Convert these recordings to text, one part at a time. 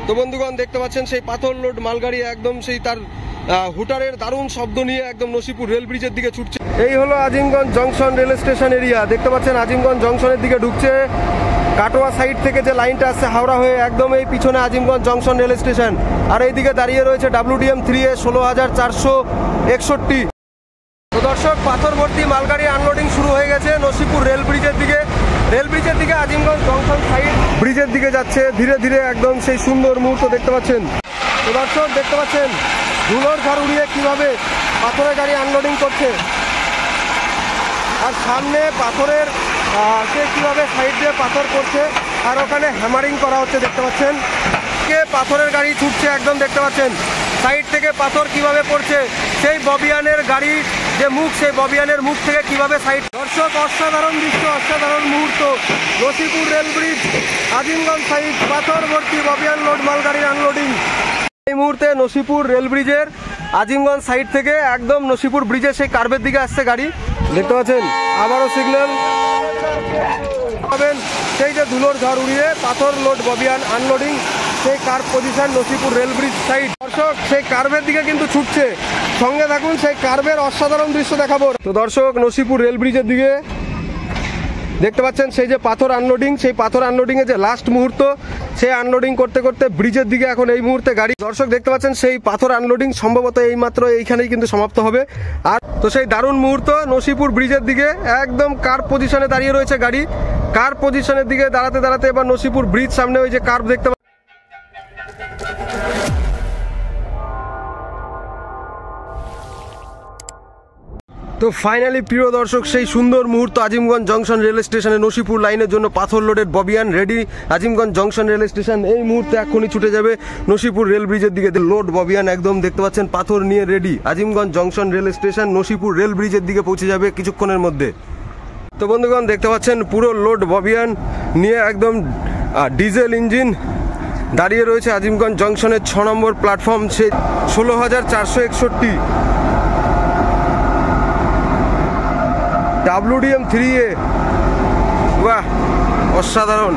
তো বন্ধুগণ দেখতে পাচ্ছেন সেই পাথর লোড মালগাড়ি একদম সেই তার হুটারের দারুণ শব্দ নিয়ে একদম নসিপুর রেল ব্রিজের দিকে ছুটছে। এই হলো Azimganj junction rail station area. দেখতে পাচ্ছেন আজিমগঞ্জ জংশনের দিকে ঢুকছে। কাটোয়া সাইড থেকে যে লাইনটা আসছে হাওড়া হয়ে একদম এই পিছনে আজিমগঞ্জ জংশন রেল স্টেশন, আর এইদিকে দাঁড়িয়ে রয়েছে WDM 3A 16,461। তো দর্শক, পাথর ভর্তি মালগাড়ি আনলোডিং শুরু হয়ে গেছে নসিপুর রেল ব্রিজের দিকে। রেল ব্রিজের দিকে আজিমগঞ্জ জংশন সাইড ব্রিজের দিকে যাচ্ছে ধীরে ধীরে একদম সেই সুন্দর মুহূর্ত দেখতে পাচ্ছেন। তো দর্শক দেখতে পাচ্ছেন ধুলোর ঝড় উড়িয়ে কিভাবে পাথরের গাড়ি আনলোডিং করছে, আর সামনে পাথরের সে কিভাবে সাইড দিয়ে পাথর করছে, আর ওখানে হ্যামারিং করা হচ্ছে দেখতে পাচ্ছেন। কে পাথরের গাড়ি ছুটছে একদম দেখতে পাচ্ছেন, সাইড থেকে পাথর কিভাবে পড়ছে, সেই ববিয়ানের গাড়ি যে মুখ, সেই ববিয়ানের মুখ থেকে কিভাবে সাইড। দর্শক, অসাধারণ দৃশ্য, অসাধারণ মুহূর্ত। Nasipur rail bridge Azimganj side পাথর ভর্তি ববিয়ান লোড মালগাড়ির আনলোডিং। এই মুহূর্তে নসিপুর রেল ব্রিজের আজিমগঞ্জ সাইড থেকে একদম নসিপুর ব্রিজের সেই কার্ভের দিকে আসছে গাড়ি দেখতে পাচ্ছেন। আবারও সিগন্যাল পাবেন, সেই যে ধুলোর ঝড় উড়িয়ে পাথর লোড ববিয়ান আনলোডিং, সেই curve position Nasipur rail bridge side. দর্শক, সেই কার্ভের দিকে কিন্তু ছুটছে, সঙ্গে থাকুন, সেই কার্ভের অসাধারণ দৃশ্য দেখাবো। তো দর্শক, নসিপুর রেল ব্রিজের দিকে দেখতে পাচ্ছেন সেই যে পাথর আনলোডিং, সেই পাথর আনলোডিং এর যে লাস্ট মুহূর্ত, সেই আনলোডিং করতে করতে ব্রিজের দিকে এখন এই মুহূর্তে গাড়ি। দর্শক দেখতে পাচ্ছেন সেই পাথর আনলোডিং সম্ভবত এই মাত্র এইখানেই কিন্তু সমাপ্ত হবে। আর তো সেই দারুণ মুহূর্ত নসিপুর ব্রিজের দিকে একদম কার্ভ পজিশনে দাঁড়িয়ে রয়েছে গাড়ি। কার্ভ পজিশনের দিকে দাঁড়াতে দাঁড়াতে এবার নসিপুর ব্রিজ সামনে ওই যে কার্ভ দেখতে তো ফাইনালি প্রিয় দর্শক, সেই সুন্দর মুহূর্ত আজিমগঞ্জ জংশন রেল স্টেশনে নসিপুর লাইনের জন্য পাথর লোডেড ববিয়ান ready. Azimganj junction rail station এই মুহূর্তে এখনই ছুটে যাবে নসিপুর রেল ব্রিজের দিকে। লোড ববিয়ান একদম দেখতে পাচ্ছেন পাথর নিয়ে ready. Azimganj junction rail station Nasipur rail ব্রিজের দিকে পৌঁছে যাবে কিছুক্ষণের মধ্যে। তো বন্ধুগণ দেখতে পাচ্ছেন পুরো লোড ববিয়ান নিয়ে একদম ডিজেল ইঞ্জিন দাঁড়িয়ে রয়েছে আজিমগঞ্জ জংশনের 6 নম্বর প্ল্যাটফর্ম, সে 16,461 WDM 3A। বাহ, অসাধারণ।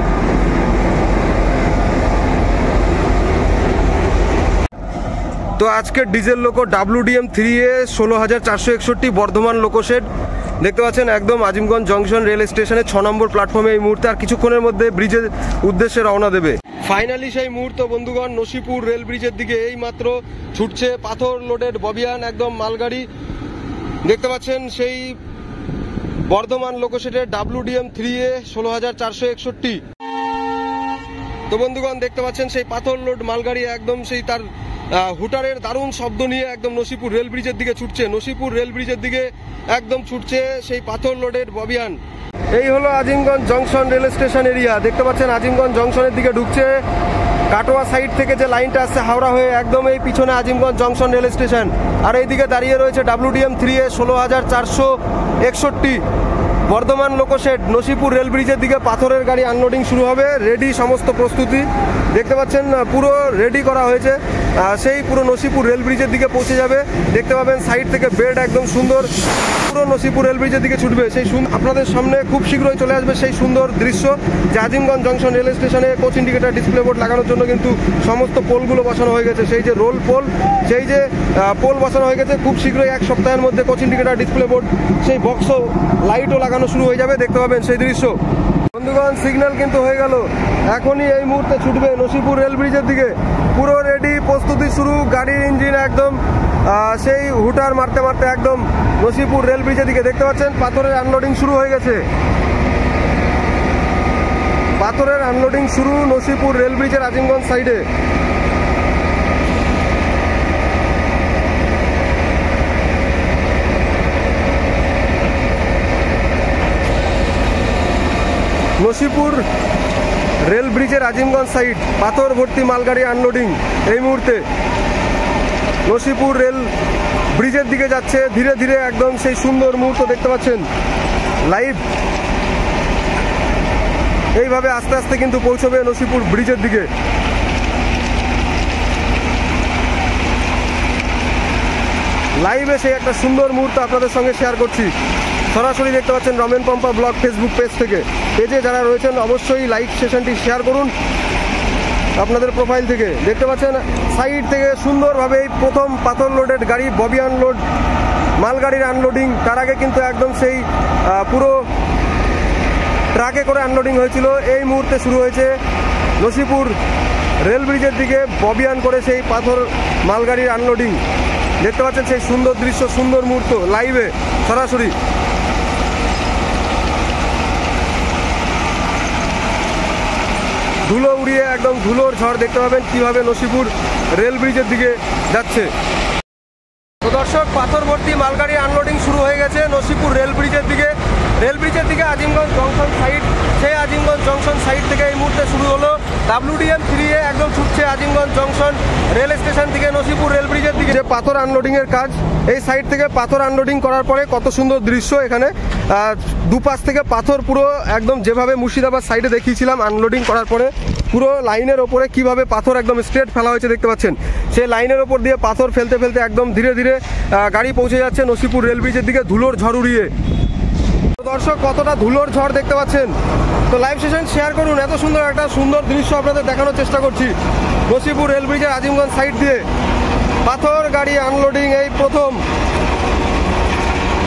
তো আজকের ডিজেল লোকো WDM 3A 16,461 বর্ধমান লোকোশেড দেখতে পাচ্ছেন একদম আজিমগঞ্জ জংশন রেল স্টেশনের 6 নম্বর প্ল্যাটফর্মে এই মুহূর্তে। আর কিছুক্ষণের মধ্যে ব্রিজের উদ্দেশ্যে রওনা দেবে। ফাইনালি সেই মুহূর্ত বন্ধুগণ, নসিপুর রেল ব্রিজের দিকে এই মাত্র ছুটছে পাথর লোডেড ববিয়ান একদম মালগাড়ি দেখতে পাচ্ছেন, সেই বর্ধমান লোকোশেডের WDM 3A 16,461। তো বন্ধুগণ দেখতে পাচ্ছেন সেই পাথর লোড মালগাড়ি একদম সেই তার হুটারের দারুণ শব্দ নিয়ে একদম নসিপুর রেল ব্রিজের দিকে ছুটছে। নসিপুর রেল ব্রিজের দিকে একদম ছুটছে সেই পাথর লোডেড ববিয়ান। এই হলো Azimganj junction rail station area. দেখতে পাচ্ছেন আজিমগঞ্জ জংশনের দিকে ঢুকছে। কাটোয়া সাইড থেকে যে লাইনটা আসছে হাওড়া হয়ে একদম এই পিছনে আজিমগঞ্জ জংশন রেল স্টেশন, আর এইদিকে দাঁড়িয়ে রয়েছে WDM 3A 16,461 Bardhaman loco shed. Nasipur rail ব্রিজের দিকে পাথরের গাড়ি আনলোডিং শুরু হবে, রেডি সমস্ত প্রস্তুতি দেখতে পাচ্ছেন, পুরো রেডি করা হয়েছে। সেই পুরো নসিপুর রেল ব্রিজের দিকে পৌঁছে যাবে। দেখতে পাবেন সাইড থেকে বেড একদম সুন্দর, পুরো নসিপুর রেল ব্রিজের দিকে ছুটবে। সেই আপনাদের সামনে খুব শীঘ্রই চলে আসবে সেই সুন্দর দৃশ্য যে আজিমগঞ্জ জংশন রেল স্টেশনে কোচ ইন্ডিকেটার ডিসপ্লে বোর্ড লাগানোর জন্য কিন্তু সমস্ত পোলগুলো বসানো হয়ে গেছে। সেই যে রোল পোল, সেই যে পোল বসানো হয়ে গেছে, খুব শীঘ্রই 1 সপ্তাহের মধ্যে কোচ ইন্ডিকেটার ডিসপ্লে বোর্ড সেই বক্সও লাইটও লাগানো শুরু হয়ে যাবে। দেখতে পাবেন সেই দৃশ্য। বন্ধুগণ সিগন্যাল কিন্তু হয়ে গেল, এখনই এই মুহূর্তে ছুটবে নসিপুর রেল ব্রিজের দিকে। পুরো রেডি, প্রস্তুতি শুরু, গাড়ির ইঞ্জিন একদম সেই হুটার মারতে মারতে একদম নসিপুর রেল ব্রিজের দিকে। দেখতে পাচ্ছেন পাথরের আনলোডিং শুরু হয়ে গেছে। পাথরের আনলোডিং শুরু নসিপুর রেল ব্রিজের আজিমগঞ্জ সাইডে। নসিপুর রেল ব্রিজের আজিমগঞ্জ সাইড পাথর ভর্তি মালগাড়ি আনলোডিং এই মুহূর্তে নসিপুর রেল ব্রিজের দিকে যাচ্ছে ধীরে ধীরে একদম সেই সুন্দর মুহূর্ত দেখতে পাচ্ছেন লাইভ। এইভাবে আস্তে আস্তে কিন্তু পৌঁছবে নসিপুর ব্রিজের দিকে। লাইভে সেই একটা সুন্দর মুহূর্ত আপনাদের সঙ্গে শেয়ার করছি। সরাসরি দেখতে পাচ্ছেন Ramen Pampa blog Facebook page থেকে। পেজে যারা রয়েছেন অবশ্যই লাইভ সেশনটি শেয়ার করুন। আপনাদের প্রোফাইল থেকে দেখতে পাচ্ছেন সাইড থেকে সুন্দরভাবে এই প্রথম পাথর লোডেড গাড়ি ববি আনলোড মালগাড়ির আনলোডিং। তার আগে কিন্তু একদম সেই পুরো ট্রাকে করে আনলোডিং হয়েছিল। এই মুহূর্তে শুরু হয়েছে নসিপুর রেল ব্রিজের দিকে ববিয়ান করে সেই পাথর মালগাড়ির আনলোডিং। দেখতে পাচ্ছেন সেই সুন্দর দৃশ্য, সুন্দর মুহূর্ত লাইভে সরাসরি। ধুলো উড়িয়ে একদম ধুলোর ঝড় দেখতে পাবেন কিভাবে নসিপুর রেল ব্রিজের দিকে যাচ্ছে। তো দর্শক, পাথর ভর্তি মালগাড়ি আনলোডিং শুরু হয়ে গেছে নসিপুর রেল ব্রিজের দিকে। রেল ব্রিজের দিকে আজিমগঞ্জ জংশন সাইড, সেই আজিমগঞ্জ জংশন সাইড থেকে এই মুহূর্তে শুরু হলো WDM 3A একদম ছুটছে আজিমগঞ্জ জংশন রেল স্টেশন থেকে নসিপুর রেল ব্রিজের দিকে। যে পাথর আনলোডিং এর কাজ, এই সাইড থেকে পাথর আনলোডিং করার পরে কত সুন্দর দৃশ্য এখানে, দুপাশ থেকে পাথর পুরো একদম যেভাবে মুর্শিদাবাদ সাইডে দেখিয়েছিলাম আনলোডিং করার পরে পুরো লাইনের ওপরে কিভাবে পাথর একদম স্ট্রেট ফেলা হয়েছে দেখতে পাচ্ছেন। সেই লাইনের ওপর দিয়ে পাথর ফেলতে ফেলতে একদম ধীরে ধীরে গাড়ি পৌঁছে যাচ্ছে নসিপুর রেল ব্রিজের দিকে ধুলোর ঝড় উড়িয়ে। দর্শক, কতটা ধুলোর ঝড় দেখতে পাচ্ছেন। তো লাইভ সেশন শেয়ার করুন, এত সুন্দর একটা সুন্দর দৃশ্য আপনাদের দেখানোর চেষ্টা করছি। নসিপুর রেল ব্রিজের আজিমগঞ্জ সাইড দিয়ে পাথর গাড়ি আনলোডিং এই প্রথম।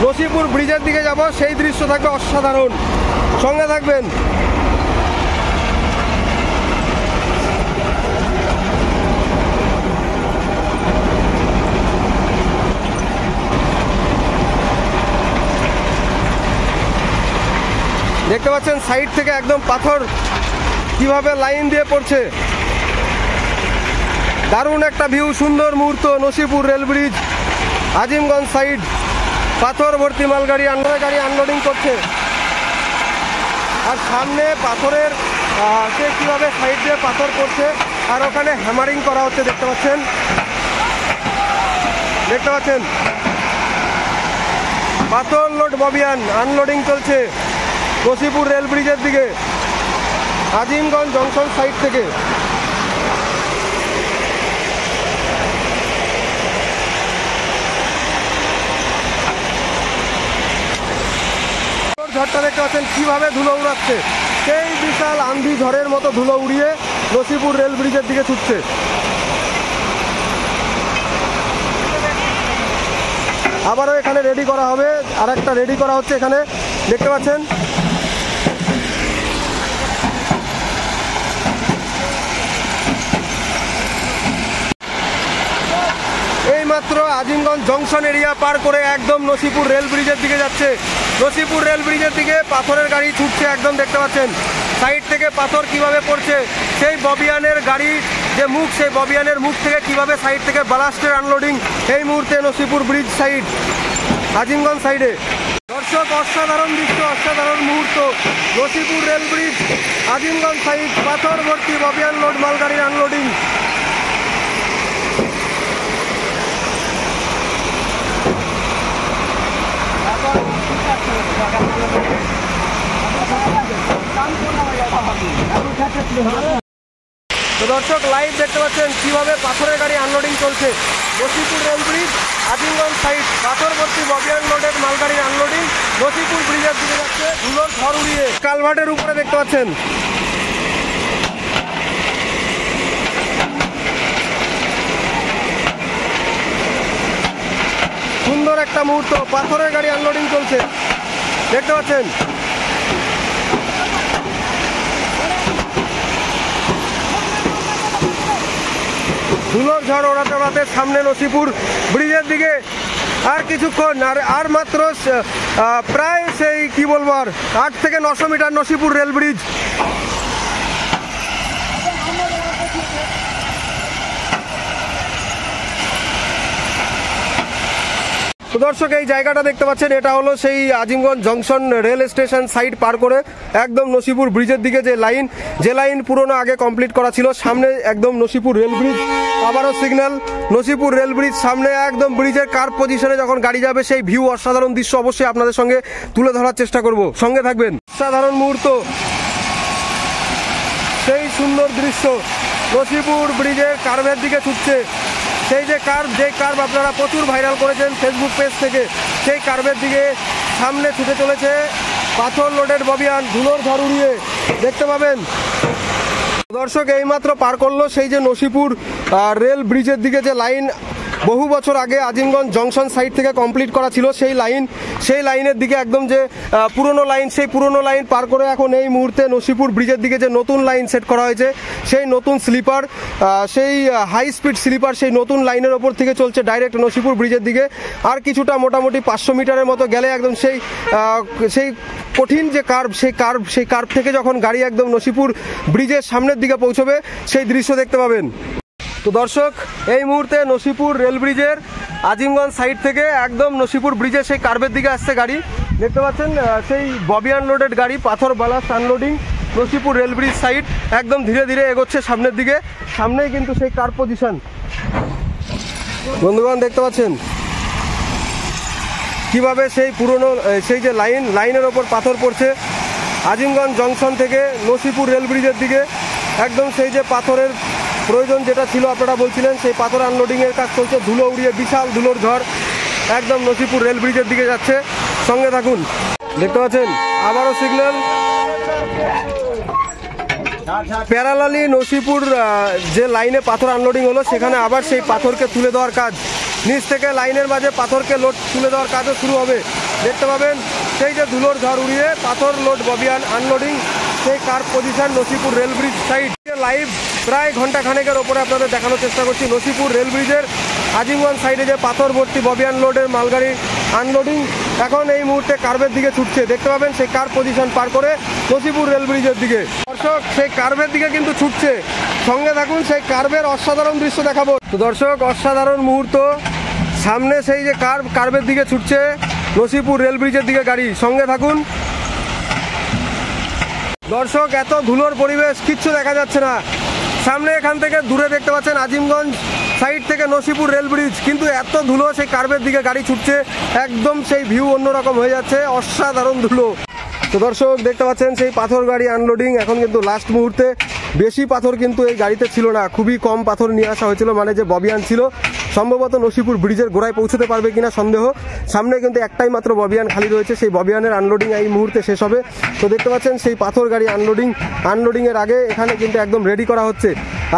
নসিপুর ব্রিজের দিকে যাব, সেই দৃশ্য থাকবে অসাধারণ, সঙ্গে থাকবেন। দেখতে পাচ্ছেন সাইড থেকে একদম পাথর কিভাবে লাইন দিয়ে পড়ছে। দারুণ একটা ভিউ, সুন্দর মুহূর্ত। Nasipur rail bridge Azimganj side পাথর ভর্তি মালগাড়ি গাড়ি আনলোডিং করছে। আর সামনে পাথরের সে কীভাবে সাইড দিয়ে পাথর করছে আর ওখানে হ্যামারিং করা হচ্ছে দেখতে পাচ্ছেন। দেখতে পাচ্ছেন পাথর লোড ববিয়ান আনলোডিং চলছে নসিপুর রেল ব্রিজের দিকে আজিমগঞ্জ জংশন সাইড থেকে। ঝড়টা দেখতে পাচ্ছেন কিভাবে ধুলো উড়াচ্ছে, সেই বিশাল আন্ধি ঝড়ের মতো ধুলো উড়িয়ে নসিপুর রেল ব্রিজের দিকে ছুটছে। আবারও এখানে রেডি করা হবে, আর একটা রেডি করা হচ্ছে এখানে দেখতে পাচ্ছেন। এইমাত্র আজিমগঞ্জ জংশন এরিয়া পার করে একদম নসিপুর রেল ব্রিজের দিকে যাচ্ছে। নসিপুর রেল ব্রিজের দিকে পাথরের গাড়ি ছুটছে একদম দেখতে পাচ্ছেন। সাইড থেকে পাথর কিভাবে পড়ছে, সেই ববিয়ানের গাড়ি যে মুখ, সেই ববিয়ানের মুখ থেকে কিভাবে সাইড থেকে ব্লাস্টের আনলোডিং এই মুহূর্তে নসিপুর ব্রিজ সাইড আজিমগঞ্জ সাইডে। দর্শক, অসাধারণ দৃশ্য, অসাধারণ মুহূর্ত। Nasipur rail bridge Azimganj side পাথর ভর্তি ববিয়ান লোড মালগাড়ির আনলোডিং। তো দর্শক, লাইভ দেখতে পাচ্ছেন কিভাবে পাথরের গাড়ি আনলোডিং চলছে Nasipur rail bridge Azimganj side পাথর ভর্তি ববিয়ান লোডের মালগাড়ির আনলোডিং নসিপুর ব্রিজের দিকে যাচ্ছে ধুলোর ঝড় উড়িয়ে। কালভার্টের উপরে দেখতে পাচ্ছেন সুন্দর একটা মুহূর্ত, পাথরের গাড়ি আনলোডিং চলছে দেখতে পাচ্ছেন। ধুলোর ঝড় ওড়াতে ওড়াতে সামনে নসিপুর ব্রিজের দিকে আর কিছুক্ষণ, আর মাত্র প্রায় সেই কি বলবো আর 8 থেকে 900 মিটার নসিপুর রেল ব্রিজ। তো দর্শক, এই জায়গাটা দেখতে পাচ্ছেন, এটা হলো সেই Azimganj junction rail station side পার করে একদম নসিপুর ব্রিজের দিকে যে লাইন পুরোনো আগে কমপ্লিট করা ছিল। সামনে একদম নসিপুর রেল ব্রিজ, আবারও সিগন্যাল নসিপুর রেল ব্রিজ সামনে একদম ব্রিজের কার পজিশনে যখন গাড়ি যাবে সেই ভিউ, অসাধারণ দৃশ্য অবশ্যই আপনাদের সঙ্গে তুলে ধরার চেষ্টা করব, সঙ্গে থাকবেন। অসাধারণ মুহূর্ত, সেই সুন্দর দৃশ্য নসিপুর ব্রিজের কার্ভের দিকে ছুটছে। সেই যে কার্ভ আপনারা প্রচুর ভাইরাল করেছেন ফেসবুক পেজ থেকে, সেই কার্ভের দিকে সামনে ছুটে চলেছে পাথর লোডেড ববিয়ান ধুলোর ঝড় উড়িয়ে। দেখতে পাবেন দর্শক এইমাত্র পার করলো সেই যে নসিপুর রেল ব্রিজের দিকে যে লাইন বহু বছর আগে আজিমগঞ্জ জংশন সাইড থেকে কমপ্লিট করা ছিল, সেই লাইনের দিকে একদম যে পুরনো লাইন, সেই পুরনো লাইন পার করে এখন এই মুহূর্তে নসিপুর ব্রিজের দিকে যে নতুন লাইন সেট করা হয়েছে, সেই নতুন স্লিপার, সেই হাই স্পিড স্লিপার, সেই নতুন লাইনের ওপর থেকে চলছে ডাইরেক্ট নসিপুর ব্রিজের দিকে। আর কিছুটা মোটামুটি 500 মিটারের মতো গেলে একদম সেই কঠিন যে সেই কার্ভ থেকে যখন গাড়ি একদম নসিপুর ব্রিজের সামনের দিকে পৌঁছবে, সেই দৃশ্য দেখতে পাবেন। তো দর্শক এই মুহূর্তে নসিপুর রেল ব্রিজের আজিমগঞ্জ সাইড থেকে একদম নসিপুর ব্রিজের সেই কার্ভের দিকে আসছে গাড়ি, দেখতে পাচ্ছেন সেই ববি আনলোডেড গাড়ি, পাথর ballast unloading, Nasipur rail bridge side একদম ধীরে ধীরে এগোচ্ছে সামনের দিকে। সামনেই কিন্তু সেই কার্ভ পজিশন, বন্ধুগণ দেখতে পাচ্ছেন কিভাবে সেই পুরনো সেই যে লাইনের ওপর পাথর পড়ছে আজিমগঞ্জ জংশন থেকে নসিপুর রেল ব্রিজের দিকে। একদম সেই যে পাথরের প্রয়োজন যেটা ছিল আপনারা বলছিলেন, সেই পাথর আনলোডিংয়ের কাজ চলছে, ধুলো উড়িয়ে বিশাল ধুলোর ঝড় একদম নসিপুর রেল ব্রিজের দিকে যাচ্ছে। সঙ্গে থাকুন, দেখতে পাচ্ছেন আবারও সিগন্যাল। প্যারালালি নসিপুর যে লাইনে পাথর আনলোডিং হলো, সেখানে আবার সেই পাথরকে তুলে দেওয়ার কাজ, নিচ থেকে লাইনের মাঝে পাথরকে তুলে দেওয়ার কাজও শুরু হবে। দেখতে পাবেন সেই যে ধুলোর ঝড় উড়িয়ে পাথর লোড ববি আনলোডিং, সেই curve position Nasipur rail bridge side live প্রায় ঘন্টা খানেকের ওপরে আপনাদের দেখানোর চেষ্টা করছি। নসিপুর রেল ব্রিজের আজিমগঞ্জ সাইডে যে পাথর ভর্তি ববি আনলোডের মালগাড়ি আনলোডিং এখন এই মুহূর্তে কার্ভের দিকে ছুটছে, দেখতে পাবেন সেই কার্ভ পজিশন পার করে নসিপুর রেল ব্রিজের দিকে। দর্শক সেই কার্ভের দিকে কিন্তু ছুটছে, সঙ্গে থাকুন, সেই কার্ভের অসাধারণ দৃশ্য দেখাবো। তো দর্শক অসাধারণ মুহূর্ত, সামনে সেই যে কার্ভের দিকে ছুটছে নসিপুর রেল ব্রিজের দিকে গাড়ি, সঙ্গে থাকুন। দর্শক এত ধুলোর পরিবেশ, কিচ্ছু দেখা যাচ্ছে না। সামনে এখান থেকে দূরে দেখতে পাচ্ছেন আজিমগঞ্জ সাইড থেকে নসিপুর রেল ব্রিজ, কিন্তু এত ধুলো, সেই কার্ভের দিকে গাড়ি ছুটছে, একদম সেই ভিউ অন্যরকম হয়ে যাচ্ছে, অসাধারণ ধুলো। তো দর্শক দেখতে পাচ্ছেন সেই পাথর গাড়ি আনলোডিং এখন কিন্তু লাস্ট মুহূর্তে। বেশি পাথর কিন্তু এই গাড়িতে ছিল না, খুবই কম পাথর নিয়ে আসা হয়েছিল, মানে যে ববিয়ান ছিল সম্ভবত নসিপুর ব্রিজের গোড়ায় পৌঁছতে পারবে কিনা সন্দেহ। সামনে কিন্তু একটাই মাত্র ববিয়ান খালি রয়েছে, সেই ববিয়ানের আনলোডিং এই মুহূর্তে শেষ হবে। তো দেখতে পাচ্ছেন সেই পাথর গাড়ি আনলোডিংয়ের আগে এখানে কিন্তু একদম রেডি করা হচ্ছে।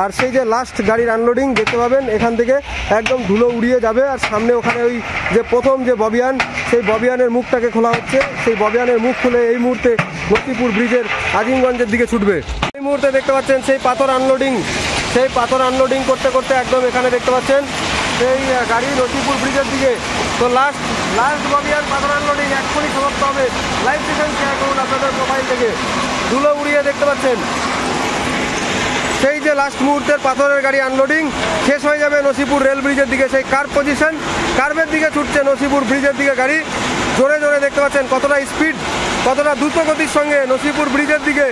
আর সেই যে লাস্ট গাড়ির আনলোডিং দেখতে পাবেন, এখান থেকে একদম ধুলো উড়িয়ে যাবে। আর সামনে ওখানে ওই যে প্রথম যে ববিয়ান, সেই ববিয়ানের মুখটাকে খোলা হচ্ছে, সেই ববিয়ানের মুখ খুলে এই মুহূর্তে নসিপুর ব্রিজের আজিমগঞ্জের দিকে ছুটবে। এই মুহূর্তে দেখতে পাচ্ছেন সেই পাথর আনলোডিং করতে করতে একদম এখানে দেখতে পাচ্ছেন সেই গাড়ি নসিপুর ব্রিজের দিকে। তো লাস্ট ববিয়ান পাথর আনলোডিং এক্ষুনি সমাপ্ত হবে। লাইভ সেশন শেয়ার করুন আপনাদের প্রোফাইল থেকে। ধুলো উড়িয়ে দেখতে পাচ্ছেন সেই যে লাস্ট মুহূর্তের পাথরের গাড়ি আনলোডিং শেষ হয়ে যাবে নসিপুর রেল ব্রিজের দিকে। সেই কার্ভ পজিশন, কার্ভের দিকে ছুটছে নসিপুর ব্রিজের দিকে গাড়ি, জোরে জোরে দেখতে পাচ্ছেন কতটা স্পিড, কতটা দ্রুত গতির সঙ্গে নসিপুর ব্রিজের দিকে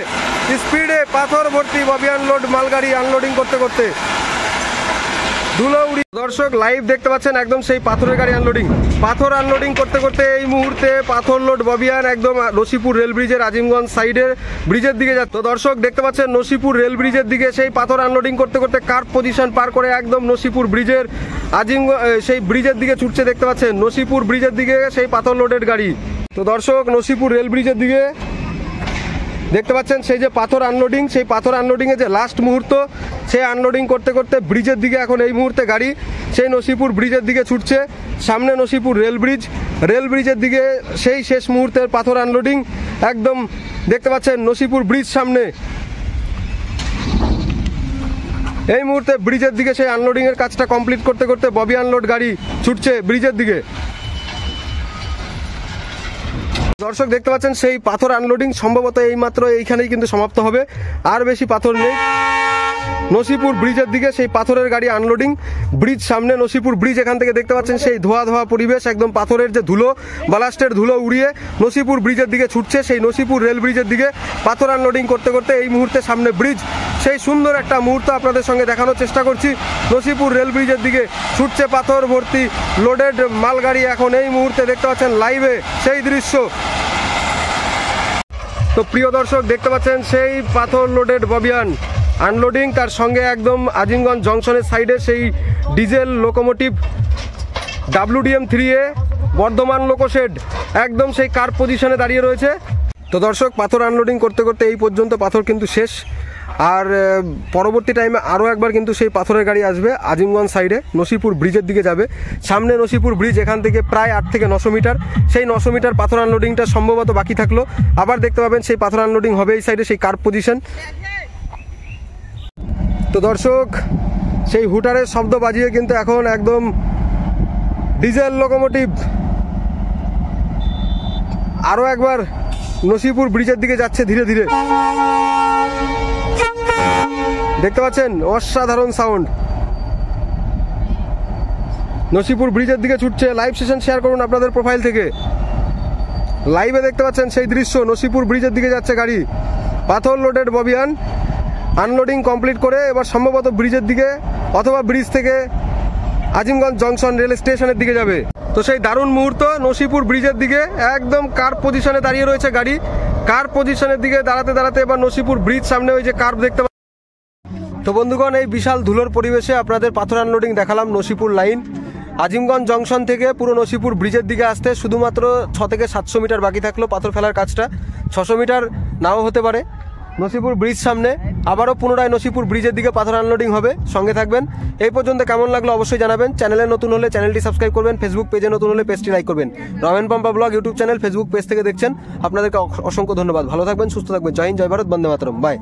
স্পিডে পাথর ভর্তি ববি আনলোড মালগাড়ি আনলোডিং করতে করতে ধুলো উড়ি। দর্শক লাইভ দেখতে পাচ্ছেন একদম সেই পাথরের গাড়ি পাথর আনলোডিং করতে করতে এই মুহূর্তে পাথর লোড ববিয়ান একদম নসিপুর রেল ব্রিজের আজিমগঞ্জ সাইডের ব্রিজের দিকে যাচ্ছে। তো দর্শক দেখতে পাচ্ছেন নসিপুর রেল ব্রিজের দিকে সেই পাথর আনলোডিং করতে করতে কার্ভ পজিশন পার করে একদম নসিপুর ব্রিজের সেই ব্রিজের দিকে ছুটছে, দেখতে পাচ্ছেন নসিপুর ব্রিজের দিকে সেই পাথর লোডেড গাড়ি। তো দর্শক নসিপুর রেল ব্রিজের দিকে দেখতে পাচ্ছেন সেই যে পাথর আনলোডিং, সেই পাথর আনলোডিংয়ে যে লাস্ট মুহূর্ত, সেই আনলোডিং করতে করতে ব্রিজের দিকে এখন এই মুহূর্তে গাড়ি সেই নসিপুর ব্রিজের দিকে ছুটছে। সামনে নসিপুর রেল ব্রিজের দিকে সেই শেষ মুহূর্তের পাথর আনলোডিং একদম দেখতে পাচ্ছেন নসিপুর ব্রিজ সামনে। এই মুহূর্তে ব্রিজের দিকে সেই আনলোডিংয়ের কাজটা কমপ্লিট করতে করতে ববি আনলোড গাড়ি ছুটছে ব্রিজের দিকে। দর্শক দেখতে পাচ্ছেন সেই পাথর আনলোডিং সম্ভবত এইমাত্র এইখানেই কিন্তু সমাপ্ত হবে, আর বেশি পাথর নেই। নসিপুর ব্রিজের দিকে সেই পাথরের গাড়ি আনলোডিং, ব্রিজ সামনে নসিপুর ব্রিজ, এখান থেকে দেখতে পাচ্ছেন সেই ধোয়া পরিবেশ, একদম পাথরের যে ধুলো, বালাস্টের ধুলো উড়িয়ে নসিপুর ব্রিজের দিকে ছুটছে সেই নসিপুর রেল ব্রিজের দিকে পাথর আনলোডিং করতে করতে এই মুহূর্তে সামনে ব্রিজ। সেই সুন্দর একটা মুহূর্ত আপনাদের সঙ্গে দেখানোর চেষ্টা করছি। নসিপুর রেল ব্রিজের দিকে ছুটছে পাথর ভর্তি লোডেড মালগাড়ি, এখন এই মুহূর্তে দেখতে পাচ্ছেন লাইভে সেই দৃশ্য। তো প্রিয় দর্শক দেখতে পাচ্ছেন সেই পাথর লোডেড ববিয়ান আনলোডিং, তার সঙ্গে একদম আজিমগঞ্জ জংশনের সাইডে সেই diesel locomotive WDM 3A Bardhaman loco shed একদম সেই কার্ভ পজিশনে দাঁড়িয়ে রয়েছে। তো দর্শক পাথর আনলোডিং করতে করতে এই পর্যন্ত পাথর কিন্তু শেষ। আর পরবর্তী টাইমে আরও একবার কিন্তু সেই পাথরের গাড়ি আসবে আজিমগঞ্জ সাইডে, নসিপুর ব্রিজের দিকে যাবে। সামনে নসিপুর ব্রিজ, এখান থেকে প্রায় 8 থেকে 900 মিটার। সেই 900 মিটার পাথর আনলোডিংটা সম্ভবত বাকি থাকলো, আবার দেখতে পাবেন সেই পাথর আনলোডিং হবে এই সাইডে, সেই কার্ভ পজিশন। তো দর্শক, সেই হুটারের শব্দ বাজিয়ে কিন্তু এখন একদম ডিজেল লোকোমোটিভ আরও একবার নসিপুর ব্রিজের দিকে যাচ্ছে ধীরে ধীরে। দেখতে পাচ্ছেন অসাধারণ সাউন্ড, নসিপুর ব্রিজের দিকে ছুটছে। লাইভ সেশন শেয়ার করুন আপনাদের প্রোফাইল থেকে। লাইভে দেখতে পাচ্ছেন সেই দৃশ্য, নসিপুর ব্রিজের দিকে যাচ্ছে গাড়ি, পাথর লোডেড ববিয়ান আনলোডিং কমপ্লিট করে এবার সম্ভবত ব্রিজের দিকে অথবা ব্রিজ থেকে আজিমগঞ্জ জংশন রেল স্টেশনের দিকে যাবে। তো সেই দারুণ মুহূর্ত, নসিপুর ব্রিজের দিকে একদম কার্ভ পজিশনে দাঁড়িয়ে রয়েছে গাড়ি। কার্ভ পজিশনের দিকে দাঁড়াতে দাঁড়াতে এবার নসিপুর ব্রিজ সামনে ওই যে কার্ভ দেখতে। তো বন্ধুগণ, এই বিশাল ধুলোর পরিবেশে আপনাদের পাথর আনলোডিং দেখালাম নসিপুর লাইন। আজিমগঞ্জ জংশন থেকে পুরো নসিপুর ব্রিজের দিকে আসতে শুধুমাত্র 6 থেকে 700 মিটার বাকি থাকলো পাথর ফেলার কাজটা। 600 মিটার নাও হতে পারে। নসিপুর ব্রিজ সামনে, আবারও পুনরায় নসিপুর ব্রিজের দিকে পাথর আনলোডিং হবে। সঙ্গে থাকবেন। এই পর্যন্ত কেমন লাগলো অবশ্যই জানাবেন। চ্যানেলে নতুন হলে চ্যানেলটি সাবস্ক্রাইব করবেন, ফেসবুক পেজে নতুন হলে পেজটি লাইক করবেন। Ramen Pampa blog YouTube channel Facebook page থেকে দেখছেন, আপনাদেরকে অসংখ্য ধন্যবাদ। ভালো থাকবেন, সুস্থ থাকবেন। জয় হিন্দ, জয় ভারত, বন্দে মাতরম। বাই।